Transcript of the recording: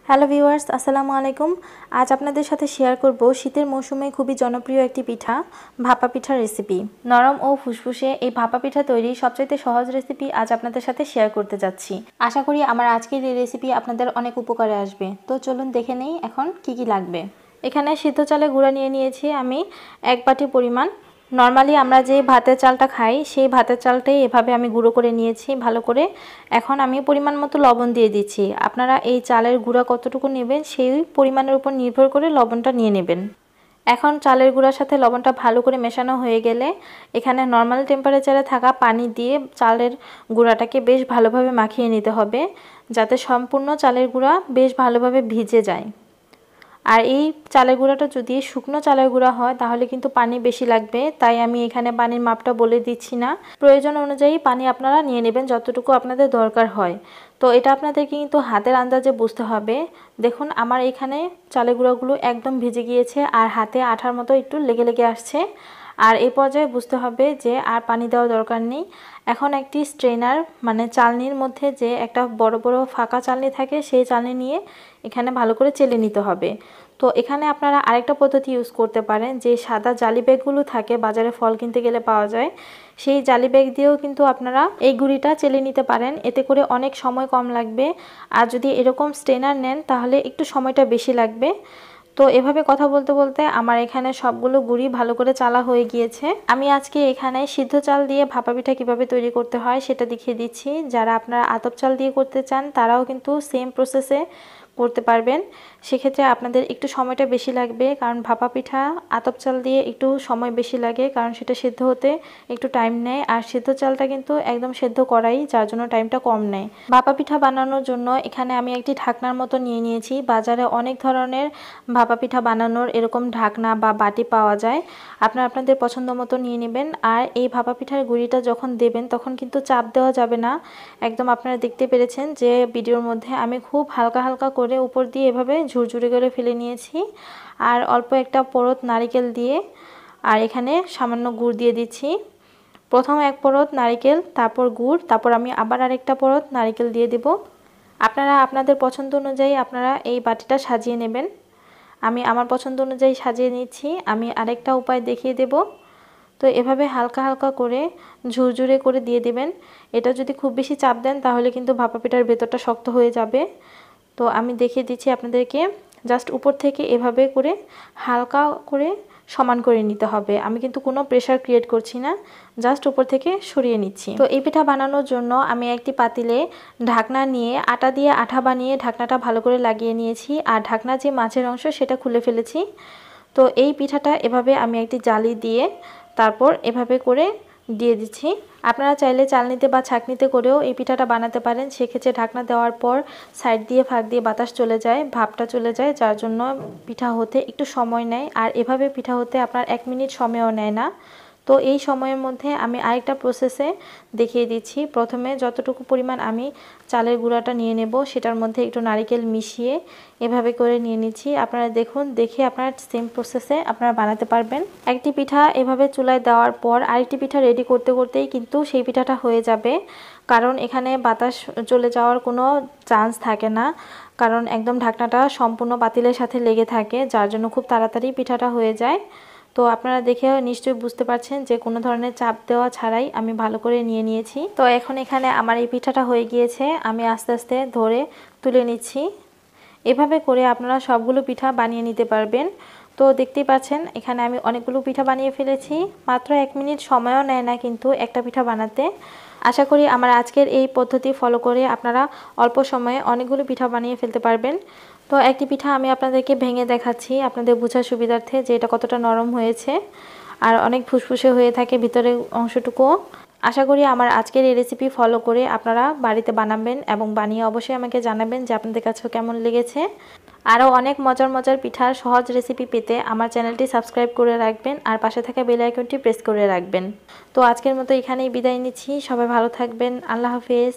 Hello viewers, আসসালামু আলাইকুম। আজ আপনাদের সাথে শেয়ার করব শীতের মৌসুমে খুবই জনপ্রিয় একটি পিঠা, ভাপা পিঠার রেসিপি। নরম ও ফুসফুসে এই ভাপা পিঠা তৈরি সবচাইতে সহজ রেসিপি আজ আপনাদের সাথে শেয়ার করতে যাচ্ছি। আশা করি আমার আজকের এই রেসিপি আপনাদের অনেক উপকারে আসবে। তো চলুন দেখে নেই এখন কি কি লাগবে। এখানে সিদ্ধ চালের গুঁড়া নিয়ে নিয়েছি আমি 1 বাটি পরিমাণ। নরমালি আমরা যে ভাতের চালটা খাই সেই ভাতের চালটাই এভাবে আমি গুঁড়ো করে নিয়েছি ভালো করে। এখন আমি পরিমাণ মতো লবণ দিয়ে দিচ্ছি। আপনারা এই চালের গুঁড়া কতটুকু নেবেন সেই পরিমাণের উপর নির্ভর করে লবণটা নিয়ে নেবেন। এখন চালের গুঁড়ার সাথে লবণটা ভালো করে মেশানো হয়ে গেলে এখানে নর্মাল টেম্পারেচারে থাকা পানি দিয়ে চালের গুঁড়াটাকে বেশ ভালোভাবে মাখিয়ে নিতে হবে, যাতে সম্পূর্ণ চালের গুঁড়া বেশ ভালোভাবে ভিজে যায়। আর এই চালের গুঁড়াটা যদি শুকনো চালের গুঁড়া হয় তাহলে কিন্তু পানি বেশি লাগবে, তাই আমি এখানে পানির মাপটা বলে দিচ্ছি না। প্রয়োজন অনুযায়ী পানি আপনারা নিয়ে নেবেন যতটুকু আপনাদের দরকার হয়। তো এটা আপনাদেরকে কিন্তু হাতের আন্দাজে বুঝতে হবে। দেখুন আমার এখানে চালের গুঁড়াগুলো একদম ভিজে গিয়েছে আর হাতে আঠার মতো একটু লেগে লেগে আসছে। আর এই পর্যায়ে বুঝতে হবে যে আর পানি দেওয়ার দরকার নেই। এখন একটি স্ট্রেনার মানে চালনির মধ্যে যে একটা বড় বড় ফাঁকা চালনি থাকে সেই চালনি নিয়ে এখানে ভালো করে চেলে নিতে হবে। তো এখানে আপনারা আরেকটা পদ্ধতি ইউজ করতে পারেন, যে সাদা জালি ব্যাগগুলো থাকে বাজারে ফল কিনতে গেলে পাওয়া যায়, সেই জালি ব্যাগ দিয়েও কিন্তু আপনারা এই গুঁড়িটা চেলে নিতে পারেন। এতে করে অনেক সময় কম লাগবে। আর যদি এরকম স্ট্রেনার নেন তাহলে একটু সময়টা বেশি লাগবে। তো এভাবে কথা বলতে বলতে আমার এখানে সবগুলো গুঁড়ি ভালো করে চালা হয়ে গিয়েছে। আমি আজকে এখানে সিদ্ধ চাল দিয়ে ভাপা পিঠা কীভাবে তৈরি করতে হয় সেটা দেখিয়ে দিচ্ছি। যারা আপনারা আতপ চাল দিয়ে করতে চান তারাও কিন্তু সেম প্রসেসে করতে পারবেন। সেক্ষেত্রে আপনাদের একটু সময়টা বেশি লাগবে, কারণ ভাপা পিঠা আতপ চাল দিয়ে একটু সময় বেশি লাগে, কারণ সেটা সিদ্ধ হতে একটু টাইম নেয়। আর সিদ্ধ চালটা কিন্তু একদম সেদ্ধ করাই, যার জন্য টাইমটা কম নেয়। ভাপা পিঠা বানানোর জন্য এখানে আমি একটি ঢাকনার মতো নিয়ে নিয়েছি। বাজারে অনেক ধরনের ভাপা পিঠা বানানোর এরকম ঢাকনা বা বাটি পাওয়া যায়, আপনারা আপনাদের পছন্দ মতো নিয়ে নেবেন। আর এই ভাপা পিঠার গুঁড়িটা যখন দেবেন তখন কিন্তু চাপ দেওয়া যাবে না। একদম আপনারা দেখতে পেরেছেন যে ভিডিওর মধ্যে আমি খুব হালকা হালকা করে উপর দিয়ে এভাবে ঝুরঝুরে করে ফেলে নিয়েছি। আর অল্প একটা পরত নারকেল দিয়ে আর এখানে সামান্য গুড় দিয়ে দিচ্ছি। প্রথম এক পরত নারকেল, তারপর গুড়, তারপর আমি আবার আরেকটা পরত নারকেল দিয়ে দেব। আপনারা আপনাদের পছন্দ অনুযায়ী আপনারা এই বাটিটা সাজিয়ে নেবেন। আমি আমার পছন্দ অনুযায়ী সাজিয়ে নিচ্ছি। আমি আরেকটা উপায় দেখিয়ে দেব। তো এভাবে হালকা হালকা করে ঝুরঝুরে করে দিয়ে দিবেন। এটা যদি খুব বেশি চাপ দেন তাহলে কিন্তু ভাপা পিঠার ভেতরটা শক্ত হয়ে যাবে। তো আমি দেখিয়ে দিচ্ছি আপনাদেরকে, জাস্ট উপর থেকে এভাবে করে হালকা করে সমান করে নিতে হবে। আমি কিন্তু কোনো প্রেশার ক্রিয়েট করছি না, জাস্ট উপর থেকে সরিয়ে নিচ্ছি। তো এই পিঠা বানানোর জন্য আমি একটি পাতিলে ঢাকনা নিয়ে আটা দিয়ে আঠা বানিয়ে ঢাকনাটা ভালো করে লাগিয়ে নিয়েছি। আর ঢাকনার যে মাঝের অংশ সেটা খুলে ফেলেছি। তো এই পিঠাটা এভাবে আমি একটি জালি দিয়ে তারপর এভাবে করে দিয়ে দিচ্ছি। আপনারা চাইলে চালনিতে বা ছাঁকনিতে করেও এই পিঠাটা বানাতে পারেন। সেক্ষেত্রে ঢাকনা দেওয়ার পর সাইড দিয়ে ফাঁক দিয়ে বাতাস চলে যায়, ভাপটা চলে যায়, যার জন্য পিঠা হতে একটু সময় নেয়। আর এভাবে পিঠা হতে আপনার 1 মিনিট সময়ও নেয় না। তো এই সময়ের মধ্যে আমি আরেকটা প্রসেসে দেখিয়ে দিচ্ছি। প্রথমে যতটুকু পরিমাণ আমি চালের গুঁড়াটা নিয়ে নেব সেটার মধ্যে একটু নারকেল মিশিয়ে এভাবে করে নিয়ে নিচ্ছি। আপনারা দেখুন, দেখে আপনারা সেম প্রসেসে আপনারা বানাতে পারবেন। একটি পিঠা এভাবে চুলায় দেওয়ার পর আরেকটি পিঠা রেডি করতে করতেই কিন্তু সেই পিঠাটা হয়ে যাবে, কারণ এখানে বাতাস চলে যাওয়ার কোনো চান্স থাকে না, কারণ একদম ঢাকনাটা সম্পূর্ণ পাতিলের সাথে লেগে থাকে, যার জন্য খুব তাড়াতাড়ি পিঠাটা হয়ে যায়। তো আপনারা দেখে নিশ্চয়ই বুঝতে পারছেন যে কোনো ধরনের চাপ দেওয়া ছাড়াই আমি ভালো করে নিয়ে নিয়েছি। তো এখন এখানে আমার এই পিঠাটা হয়ে গিয়েছে, আমি আস্তে আস্তে ধরে তুলে নিচ্ছি। এভাবে করে আপনারা সবগুলো পিঠা বানিয়ে নিতে পারবেন। তো দেখতেই পাচ্ছেন এখানে আমি অনেকগুলো পিঠা বানিয়ে ফেলেছি। মাত্র 1 মিনিট সময়ও নেয় না কিন্তু একটা পিঠা বানাতে। আশা করি আমার আজকের এই পদ্ধতি ফলো করে আপনারা অল্প সময়ে অনেকগুলো পিঠা বানিয়ে ফেলতে পারবেন। তো একটি পিঠা আমি আপনাদেরকে ভেঙে দেখাচ্ছি আপনাদের বোঝার সুবিধার্থে যে এটা কতটা নরম হয়েছে আর অনেক ফুসফুসে হয়ে থাকে ভিতরের অংশটুকুও। আশা করি আমার আজকের এই রেসিপি ফলো করে আপনারা বাড়িতে বানাবেন এবং বানিয়ে অবশ্যই আমাকে জানাবেন যে আপনাদের কাছেও কেমন লেগেছে। আরও অনেক মজার মজার পিঠার সহজ রেসিপি পেতে আমার চ্যানেলটি সাবস্ক্রাইব করে রাখবেন আর পাশে থাকা বেল আইকনটি প্রেস করে রাখবেন। তো আজকের মতো এখানেই বিদায় নিচ্ছি। সবাই ভালো থাকবেন। আল্লাহ হাফেজ।